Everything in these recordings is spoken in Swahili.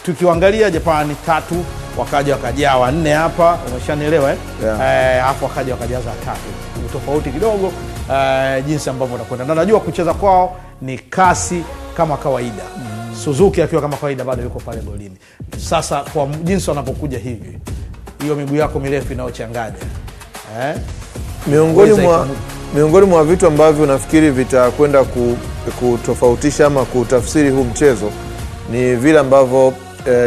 tukiangalia Japani 3 wakaja wakajaa 4 hapa, umeshanielewa hapo wakaja wakajaza 3. Tofauti kidogo jinsi ambavyo wanakwenda. Na najua kucheza kwao ni kasi kama kawaida. Suzuki akiwa kama kawaida bado yuko pale golini. Sasa kwa jinsi wanapokuja hivi, hiyo miguu yako mirefu inaochanganya. Miongoni mwa vitu ambavyo nafikiri vitakwenda kutofautisha ama kutafsiri huu mchezo ni vile ambavyo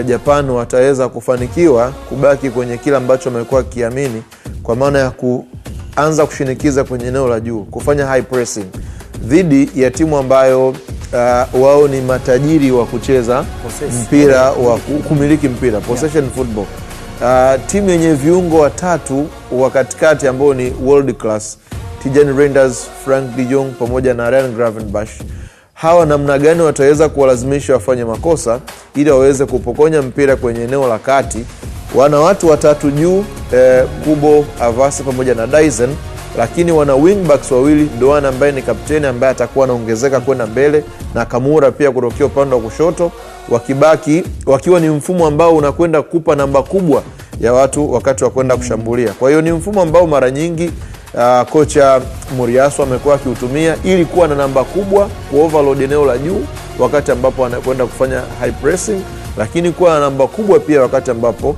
Japan wataweza kufanikiwa kubaki kwenye kila ambacho wamekuwa kiamini, kwa maana ya kuanza kushinikiza kwenye eneo la juu, kufanya high pressing dhidi ya timu ambayo wao ni matajiri wa kucheza mpira, wa kumiliki mpira, possession football. Timu yenye viungo watatu wa katikati ambao ni world class, Tijani Reinders, Frank de Jong pamoja na Ryan Gravenberch. Hawa namna gani wataweza kuwalazimisha wafanye makosa ili waweze kupokonya mpira kwenye eneo la kati? Wana watu watatu juu, Kubo, Avasi pamoja na Dyson, lakini wana wingbacks wawili, Doan ambaye ni kapteni ambaye atakuwa anaongezeka kwenda mbele, na Kamura pia kutokea upande wa kushoto, wakibaki wakiwa ni mfumo ambao unakwenda kupa namba kubwa ya watu wakati wa kwenda kushambulia. Kwa hiyo ni mfumo ambao mara nyingi kocha Moriyasu amekuwa akiutumia ili kuwa na namba kubwa, ku-overload eneo la juu wakati ambapo anakwenda kufanya high pressing, lakini kuwa na namba kubwa pia wakati ambapo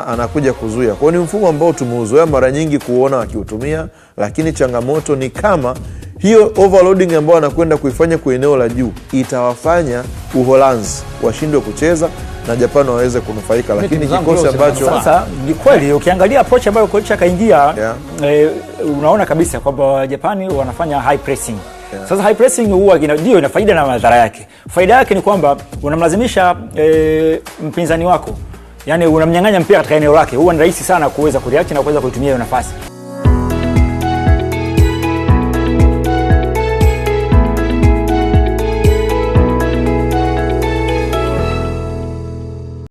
anakuja kuzuia. Kwa hiyo ni mfumo ambao tumeuzoea mara nyingi kuona wakiutumia, lakini changamoto ni kama hiyo overloading ambayo anakwenda kuifanya kwa eneo la juu itawafanya Uholanzi washindwe kucheza na Japan waweze kunufaika. Lakini kikosi ambacho sasa ni kweli ukiangalia approach ambayo kocha kaingia, unaona kabisa kwamba Japani wanafanya high pressing. Sasa high pressing huwa ndio ina faida na madhara yake. Faida yake ni kwamba unamlazimisha mpinzani wako, yani unamnyang'anya mpira katika eneo lake, huwa ni rahisi sana kuweza kureact na kuweza kuitumia hiyo nafasi.